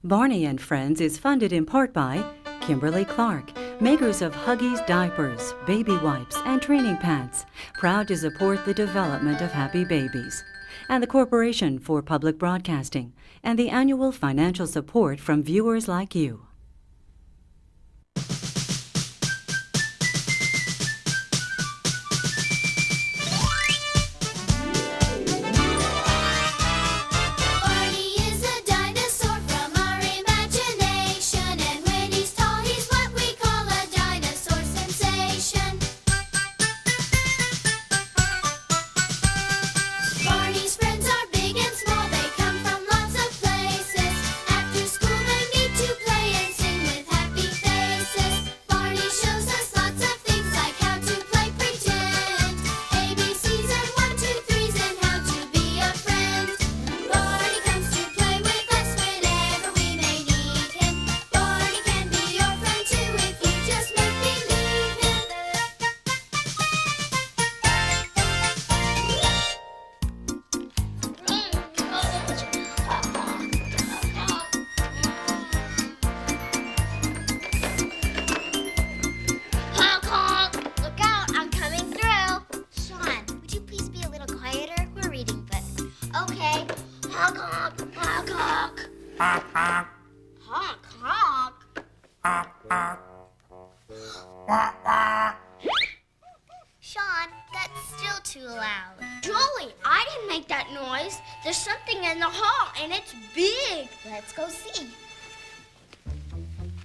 Barney and Friends is funded in part by Kimberly-Clark, makers of Huggies diapers, baby wipes, and training pants, proud to support the development of happy babies, and the Corporation for Public Broadcasting, and the annual financial support from viewers like you. Sean, that's still too loud. Jolie, I didn't make that noise. There's something in the hall, and it's big. Let's go see.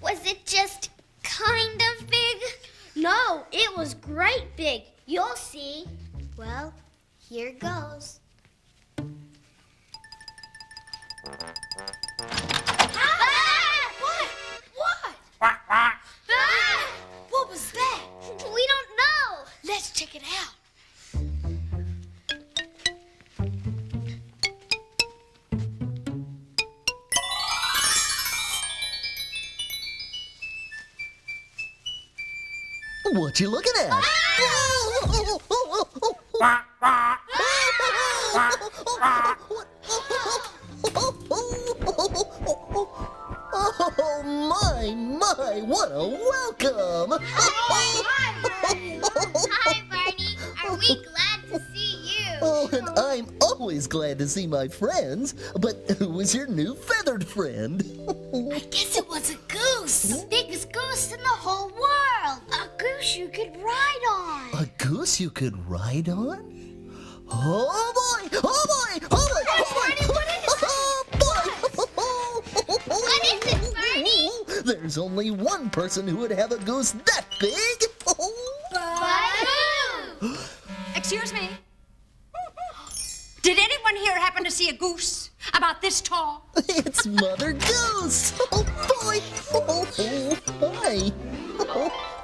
Was it just kind of big? No, it was great big. You'll see. Well, here goes. What was that? We don't know. Let's check it out. What you looking at? Oh, my, what a welcome! Hi, Barney. Are we glad to see you? Oh, and I'm always glad to see my friends, but who was your new feathered friend? I guess it was a goose. The biggest goose in the whole world. A goose you could ride on. A goose you could ride on? Oh boy! Oh boy! Oh boy! Hey, Barney, what is it? Oh boy! What is it, Barney? There's only one person who would have a goose that big. But who? Excuse me. Did anyone here happen to see a goose about this tall? It's Mother Goose! Oh boy! Oh, hi!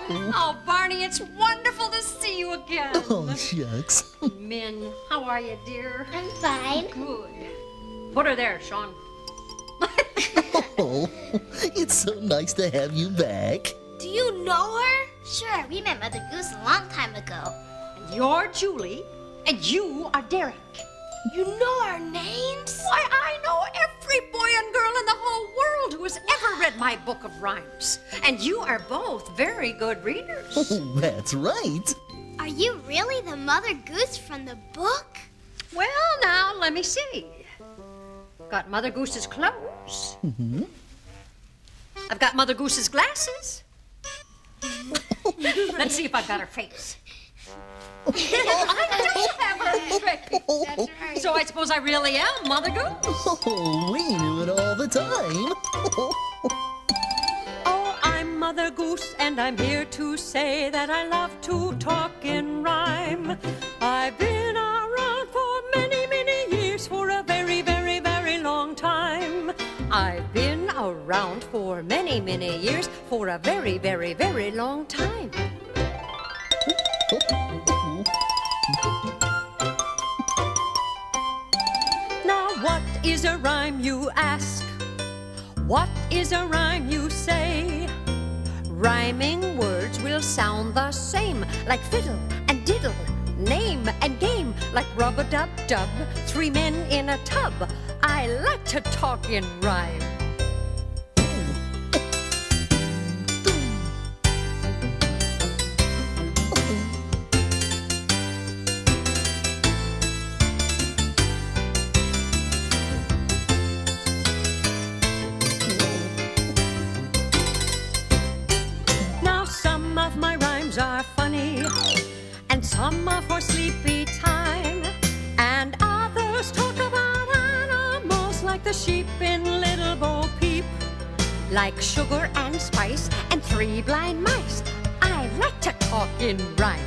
Oh, Barney, it's wonderful to see you again. Oh, shucks. Min, how are you, dear? I'm fine. Good. Put her there, Sean. Oh, it's so nice to have you back. Do you know her? Sure, we met Mother Goose a long time ago. And you're Julie, and you are Derek. You know our names? Why, I know every boy and girl in the whole world who has ever read my book of rhymes. And you are both very good readers. Oh, that's right. Are you really the Mother Goose from the book? Well, now, let me see. Got Mother Goose's clothes. Mm-hmm. I've got Mother Goose's glasses. Let's see if I've got her face. I do have her face. That's right. So I suppose I really am Mother Goose. Oh, we knew it all the time. Oh, I'm Mother Goose, and I'm here to say that I love to talk in rhyme. I've been around for many, many years, for a very, very, very long time. I've been around for many, many years, for a very, very, very long time. Now, what is a rhyme, you ask? What is a rhyme, you say? Rhyming words will sound the same, like fiddle and diddle, name and game, like rub-a-dub-dub, three men in a tub. I like to talk in rhyme. the sheep in Little Bo Peep. Like sugar and spice and 3 blind mice, I like to talk in rhyme.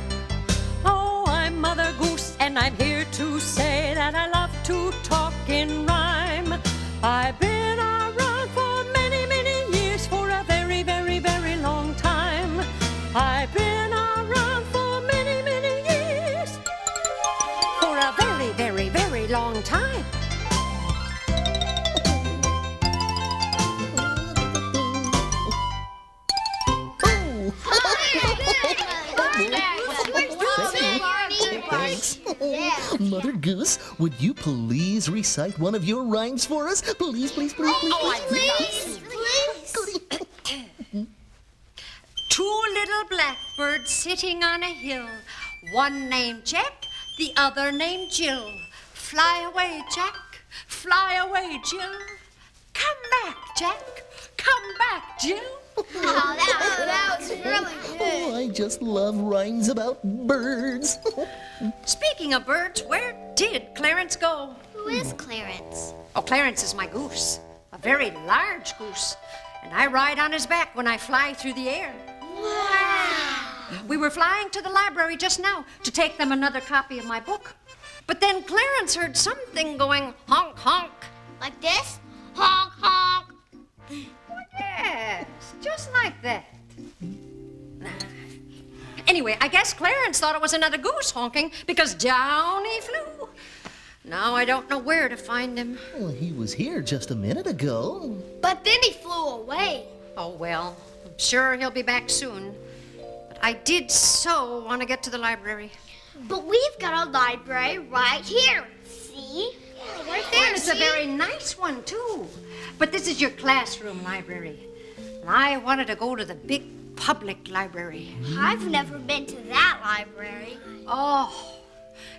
Oh, I'm Mother Goose, and I'm here to say that I love to talk in rhyme. I've been around for many, many years, for a very, very, very long time. I've been around for many, many years, for a very, very, very long time. Thanks. Mother Goose, would you please recite one of your rhymes for us? Please, please, please, please. Please. Two little blackbirds sitting on a hill, one named Jack, the other named Jill. Fly away, Jack, fly away, Jill. Come back, Jack, come back, Jill. Oh, that was really good. Oh, I just love rhymes about birds. Speaking of birds, where did Clarence go? Who is Clarence? Oh, Clarence is my goose, a very large goose, and I ride on his back when I fly through the air. Wow. We were flying to the library just now to take them another copy of my book. But then Clarence heard something going honk, honk. Like this? Honk, honk. Yes, just like that. Anyway, I guess Clarence thought it was another goose honking because down he flew. Now I don't know where to find him. Well, he was here just a minute ago. But then he flew away. Oh, well, I'm sure he'll be back soon. But I did so want to get to the library. But we've got a library right here. See? Yeah, right there. And it's a very nice one, too. But this is your classroom library. And I wanted to go to the big public library. I've never been to that library. Oh,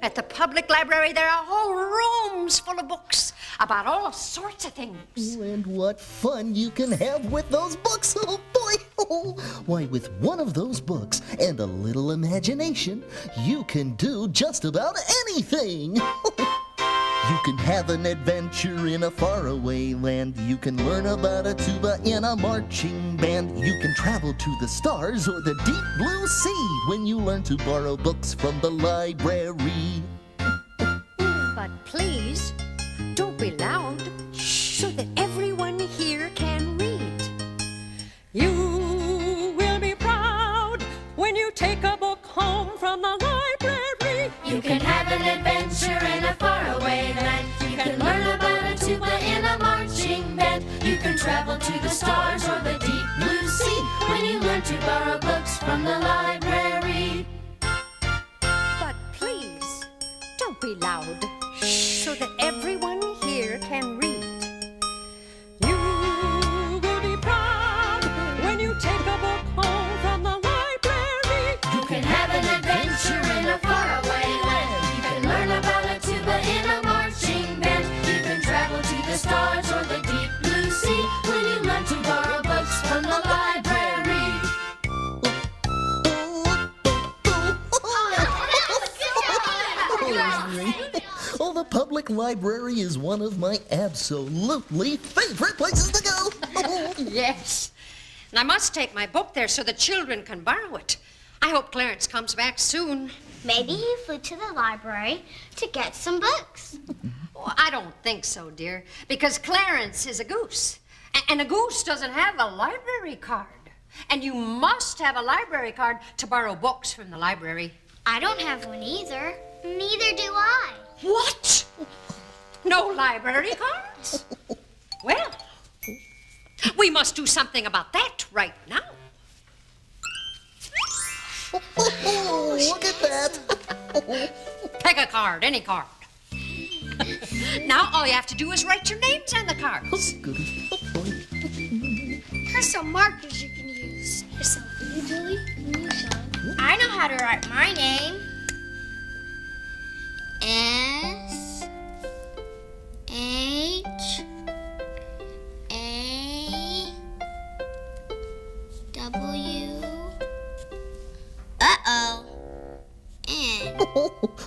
at the public library, there are whole rooms full of books about all sorts of things. And what fun you can have with those books, oh boy! Oh, why, with one of those books and a little imagination, you can do just about anything! You can have an adventure in a faraway land. You can learn about a tuba in a marching band. You can travel to the stars or the deep blue sea when you learn to borrow books from the library. But please, don't be loud so that everyone here can read. You will be proud when you take a book home from the library. You can have an adventure in a faraway land. You can learn about a tuba in a marching band. You can travel to the stars or the deep blue sea when you learn to borrow books from the library. But please, don't be loud so that everyone here can read. You will be proud when you take a book home from the library. You can have an adventure in a faraway land. You can learn about a tuba in a marching band. You can travel to the stars or the deep blue sea when you learn to borrow books from the library. Oh, the public library is one of my absolutely favorite places to go. Yes. And I must take my book there so the children can borrow it. I hope Clarence comes back soon. Maybe he flew to the library to get some books. Oh, I don't think so, dear, because Clarence is a goose. And a goose doesn't have a library card. And you must have a library card to borrow books from the library. I don't have one either. Neither do I. What? No library cards? Well, we must do something about that right now. Oh, look at that. Pick a card, any card. Now all you have to do is write your names on the cards. Goody. Here's some markers you can use. Here's some for you, Julie. And you, Sean. I know how to write my name. S H A W. Uh-oh. N.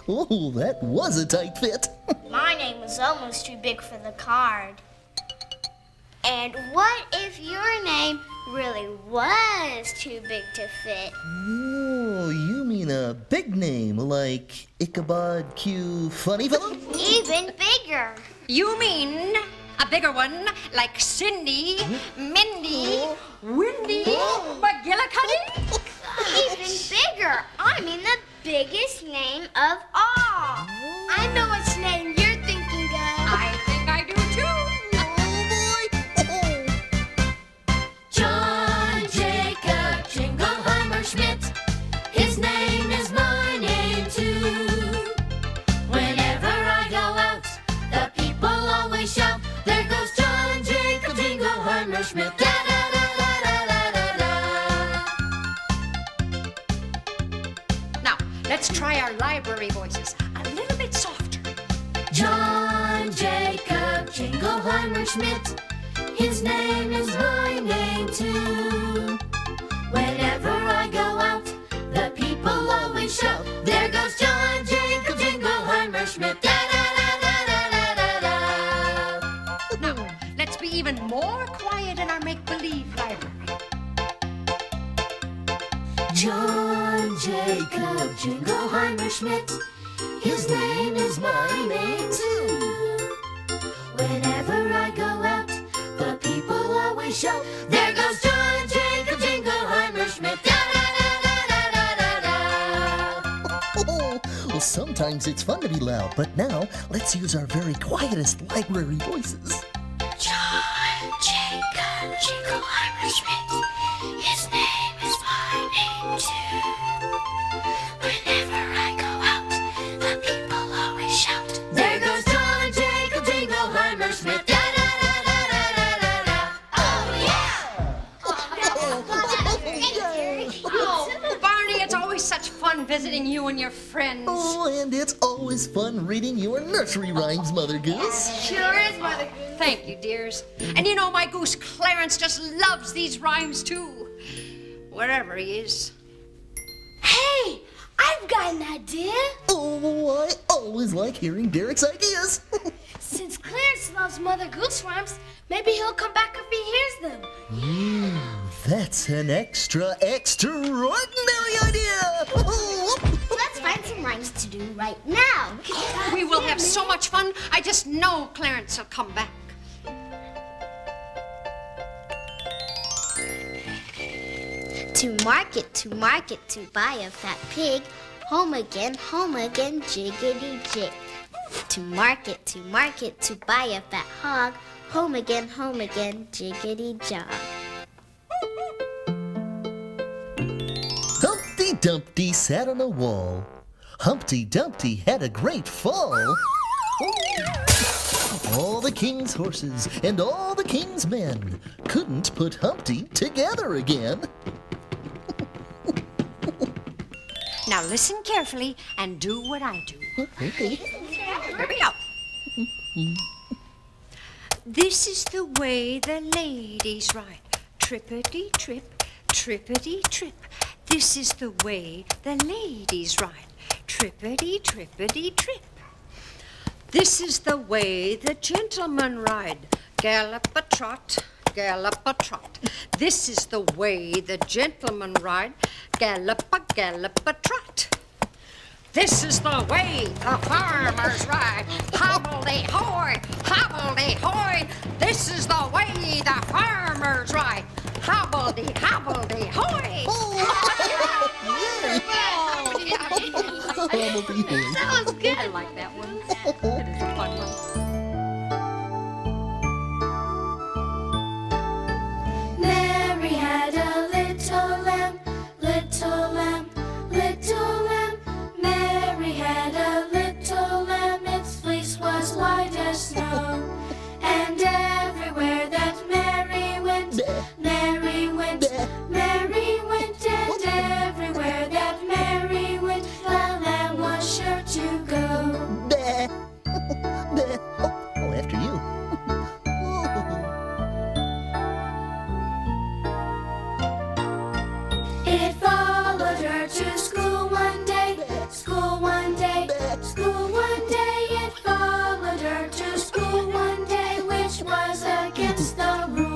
Oh, that was a tight fit. My name was almost too big for the card. And what if your name really was too big to fit? Oh, you mean a big name like Ichabod Q Funny Fellow? Even bigger. You mean a bigger one like Cindy, Mindy, Windy, McGillicuddy? Even bigger. I mean the biggest name of all. I know which name you're thinking of. I think I do too. John Jacob Jingleheimer Schmidt. His name is my name too. Whenever I go out, the people always shout, there goes John Jacob Jingleheimer Schmidt. Da da da da da da da. Now, let's try our library voices a little bit softer. John Jacob Jingleheimer Schmidt. His name is my name too. Whenever I go out, the people always shout, there goes John Jacob Jingleheimer Schmidt. Da da da da da da da. Now, let's be even more quiet in our make-believe library. John Jacob Jingleheimer Schmidt. His name is my name too. Whenever I go out, the people always shout, there goes John Jacob Jingleheimer Schmidt. Da da da da da da da. Oh, well, sometimes it's fun to be loud, but now let's use our very quietest library voices. John Jacob Jingleheimer Schmidt. His name is my name too. Whenever I go out, the people always shout, There goes John Jacob Jingleheimer Schmidt. Da da da da da da da. Oh yeah! Oh, Barney, it's always such fun visiting you and your friends. Oh, and it's always fun reading your nursery rhymes, Mother Goose. Sure is, Mother Goose. Thank you, dears. And you know my goose Clarence just loves these rhymes too. Wherever he is. Hey, I've got an idea. Oh, I always like hearing Derek's ideas. Since Clarence loves Mother Goose rhymes, maybe he'll come back if he hears them. That's an extraordinary idea. Let's find some rhymes to do right now. We will have so much fun. I just know Clarence will come back. To market, to buy a fat pig. Home again, jiggity jig. To market, to buy a fat hog. Home again, jiggity jog. Humpty Dumpty sat on a wall. Humpty Dumpty had a great fall. All the king's horses and all the king's men couldn't put Humpty together again. Now listen carefully and do what I do. Okay. Here we go. This is the way the ladies ride. Trippity trip, trippity trip. This is the way the ladies ride. Trippity trippity trip. This is the way the gentlemen ride. Gallop-a-trot, gallop-a-trot. This is the way the gentlemen ride. Gallop-a-trot. This is the way the farmers ride. Hobble-de-hoy, hobble-de-hoy. This is the way the farmers ride. Hobble-de-hoy. That was good. I like that one. It is a fun one. Mary had a little lamb, little lamb, little lamb. Mary had a little lamb, its fleece was white as snow. And everywhere that Mary went, Mary went, Mary went, and everywhere that Mary went, the lamb was sure to go. Oh, after you. It followed her to school one day, school one day, school one day. It followed her to school one day, which was against the rules.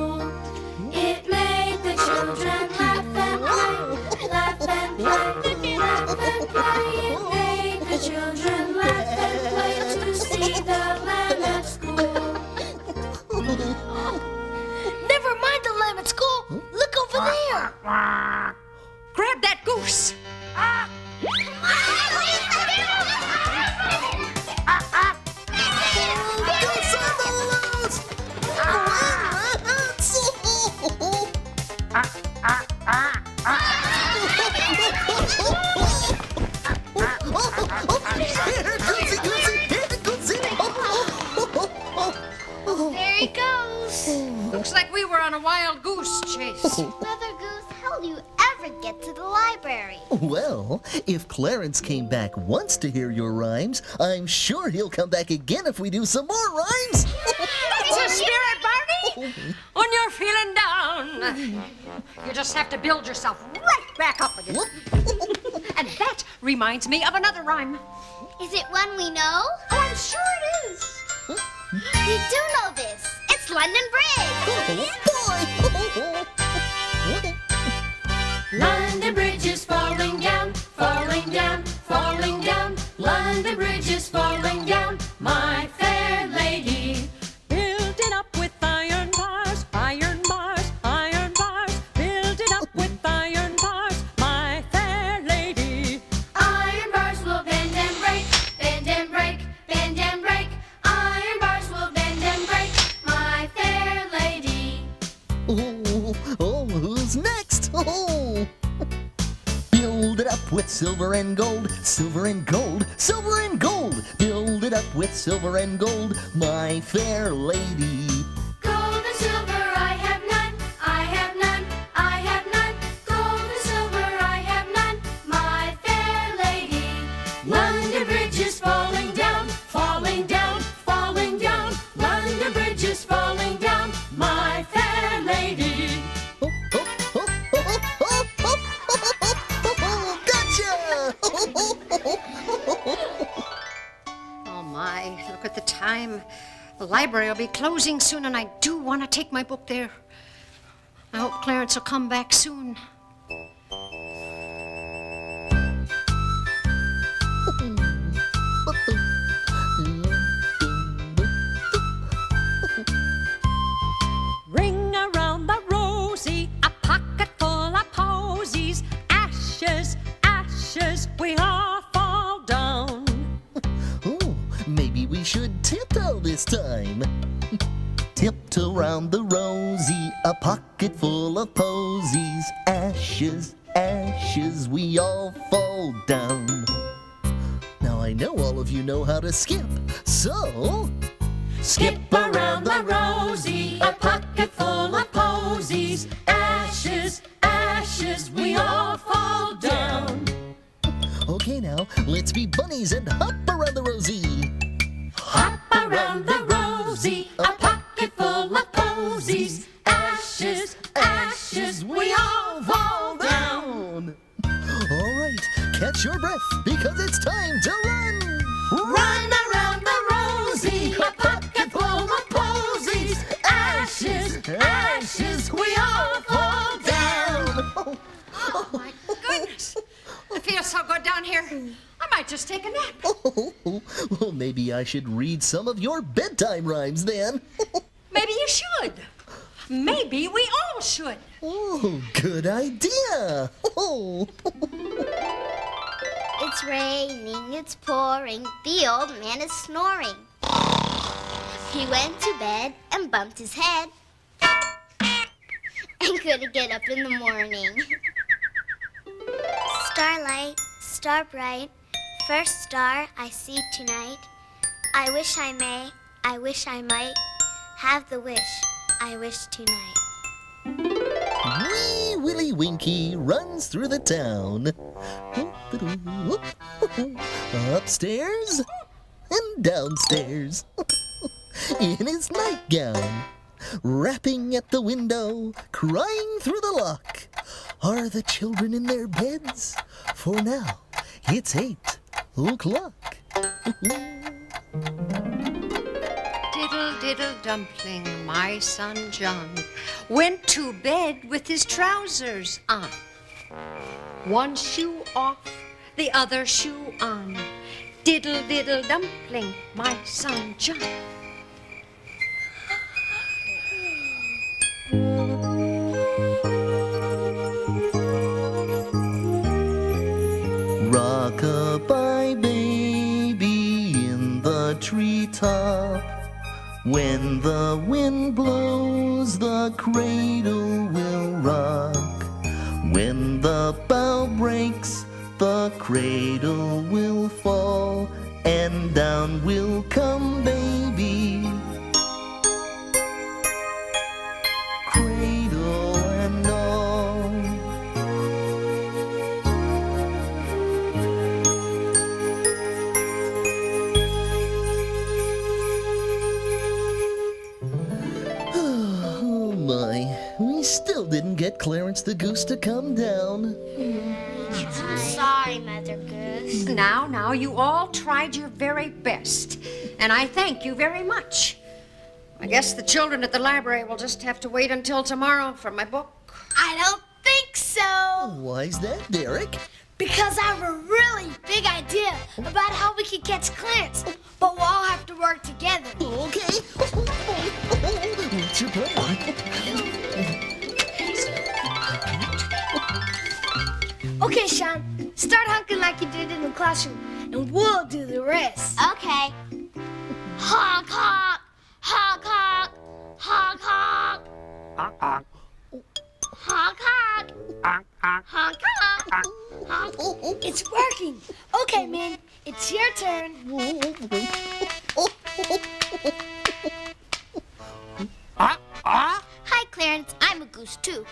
children laugh and play, laugh and play, laugh and play. It made the children laugh and play to see the lamb at school. Never mind the lamb at school. Look over there. Grab that goose. There he goes. Looks like we were on a wild goose chase. Mother Goose, how'll you ever get to the library? Well, if Clarence came back once to hear your rhymes, I'm sure he'll come back again if we do some more rhymes. That's a spirit, Barney. When you're feeling down, you just have to build yourself right back up again. And that reminds me of another rhyme. Is it one we know? Oh, I'm sure it is. We do know this. It's London Bridge. London Bridge is falling down, falling down, falling down. London Bridge is falling down, my fair lady. Build it up with iron bars, iron bars, iron bars. Build it up with iron bars, my fair lady. Iron bars will bend and break, bend and break, bend and break. Iron bars will bend and break, my fair lady. Who's next? Build it up with silver and gold, silver and gold, silver and gold. Build it up with silver and gold, my fair lady. Gold and silver I have none, I have none, I have none. Gold and silver I have none, my fair lady. London Bridge is falling down, falling down, falling down. London Bridge is falling down, my fair lady. Gotcha! Oh my, look at the time. The library will be closing soon, and I do want to take my book there. I hope Clarence will come back soon. Ring around the rosy, a pocket full of posies. Ashes, ashes, we all fall down. Oh, maybe we should tiptoe this time. Tiptoe round the rosy, a pocket full of posies. Ashes, ashes, we all fall down. Now I know all of you know how to skip, so Skip around the rosy, a pocket full of posies. Ashes, ashes, we all fall down. okay now, let's be bunnies and hop around the rosy. Hop around the rosy, a pocket full of posies. Ashes, ashes, we all fall down. All right, catch your breath because it's time to run. Run around the rosy, a pocket full of posies. Ashes, ashes, we all fall down. Oh my goodness. It feels so good down here. I might just take a nap. Well, maybe I should read some of your bedtime rhymes then. Maybe you should. Maybe we all should. Oh, good idea. Oh. It's raining, it's pouring, the old man is snoring. He went to bed and bumped his head and couldn't get up in the morning. Starlight, star bright, first star I see tonight. I wish I may, I wish I might have the wish I wish tonight. Wee Willie Winky runs through the town. Upstairs and downstairs. In his nightgown. Rapping at the window, crying through the lock. Are the children in their beds? For now, it's 8 o'clock. Diddle, diddle dumpling, my son John, went to bed with his trousers on. One shoe off, the other shoe on. Diddle diddle dumpling, my son John. Rock-a-bye baby in the treetop. When the wind blows, the cradle will rock. When the bough breaks, the cradle will fall, and down will come baby. Cradle and all. Oh my, we still didn't get Clarence the Goose to come down. I'm sorry, Mother Goose. Now, you all tried your very best, and I thank you very much. I guess the children at the library will just have to wait until tomorrow for my book. I don't think so. Why's that, Derek? Because I have a really big idea about how we can catch Clarence. But we'll all have to work together. Okay. What's your plan? Okay, Sean, start honking like you did in the classroom, and we'll do the rest. Okay. Honk, honk, honk, honk, honk, honk. Honk, honk. Honk, honk, honk. It's working. Okay, man, it's your turn. Hi, Clarence. I'm a goose, too.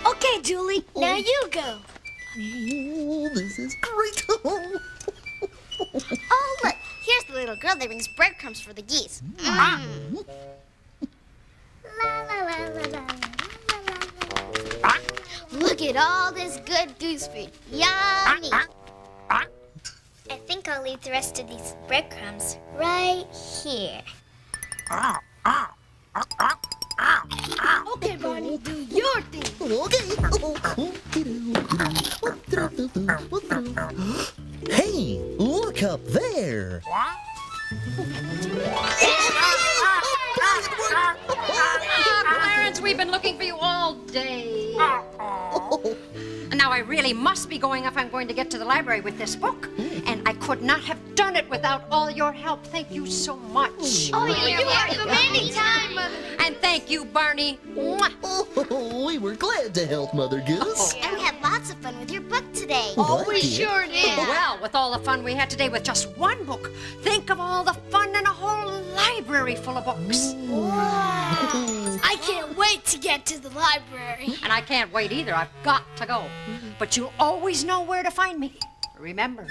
Okay, Julie, now you go. Oh, this is great. Oh, look. Here's the little girl that brings breadcrumbs for the geese. La, la, la, la, la, la, la. Look at all this good goose food. Yummy. I think I'll leave the rest of these breadcrumbs right here. Okay, Barney, do your thing. Hey, look up there. Clarence, we've been looking for you all day. And now I really must be going if I'm going to get to the library with this book. And I could not have done it without all your help. Thank you so much. Oh, you're welcome anytime, Mother. And thank you, Barney. Mwah. Oh, we were glad to help, Mother Goose. And we had lots of fun with your book today. Oh, we sure did. Well, with all the fun we had today with just one book, think of all the fun in a whole library full of books. I can't wait to get to the library. And I can't wait either. I've got to go. But you'll always know where to find me. Remember,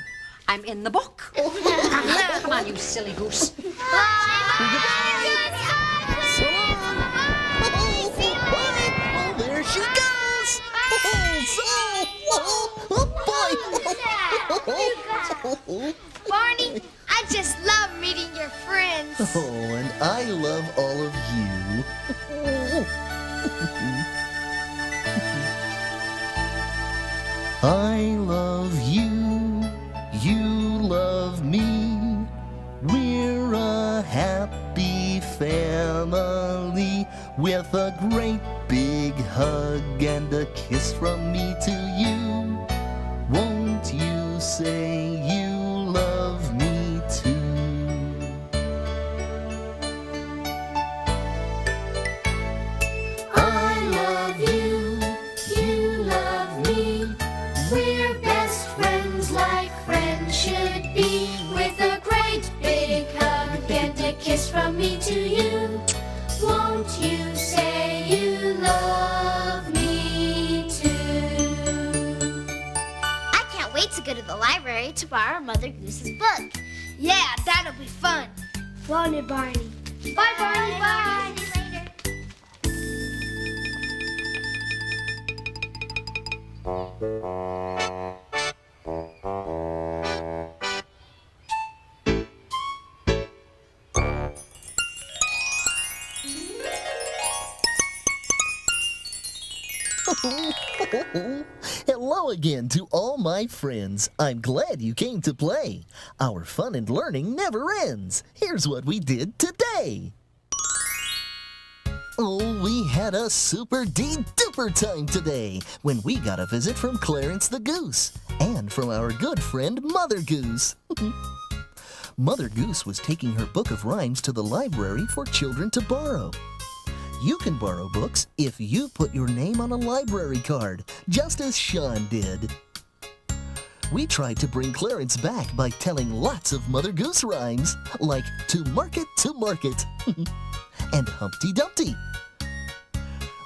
I'm in the book. Come on, you silly goose. Oh, there she goes. Barney, I just love meeting your friends. Oh, and I love all of you. I love you, you love me. We're a happy family with a great big hug and a kiss from me to you. Won't you say you love me too? I love you, you love me. We're best friends like friends should be. With a great big hug and a kiss from me to you. Won't you say you love me too? I can't wait to go to the library to borrow Mother Goose's book. Yeah, that'll be fun. Won't it, Barney? Bye, Barney. Bye. See you later. Hello again to all my friends. I'm glad you came to play. Our fun and learning never ends. Here's what we did today. Oh, we had a super-duper time today when we got a visit from Clarence the Goose and from our good friend Mother Goose. Mother Goose was taking her book of rhymes to the library for children to borrow. You can borrow books if you put your name on a library card, just as Sean did. We tried to bring Clarence back by telling lots of Mother Goose rhymes, like to market, and Humpty Dumpty.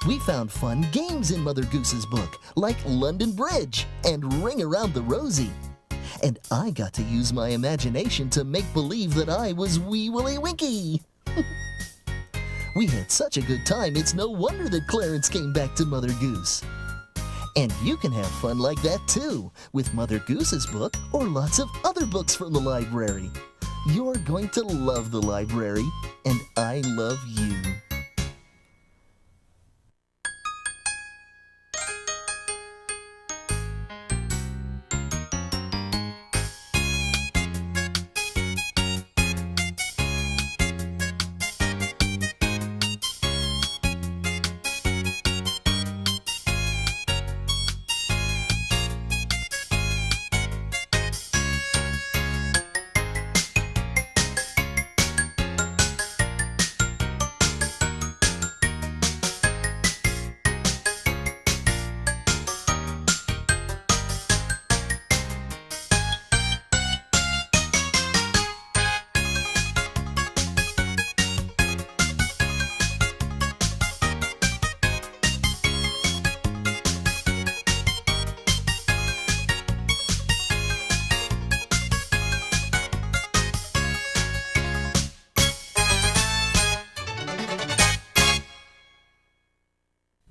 We found fun games in Mother Goose's book, like London Bridge and Ring Around the Rosie. And I got to use my imagination to make believe that I was Wee Willie Winkie. We had such a good time, it's no wonder that Clarence came back to Mother Goose. And you can have fun like that too, with Mother Goose's book or lots of other books from the library. You're going to love the library, and I love you.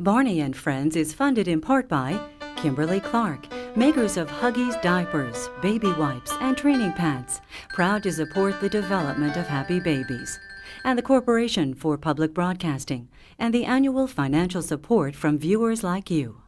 Barney and Friends is funded in part by Kimberly Clark, makers of Huggies diapers, baby wipes, and training pants, proud to support the development of happy babies, and the Corporation for Public Broadcasting, and the annual financial support from viewers like you.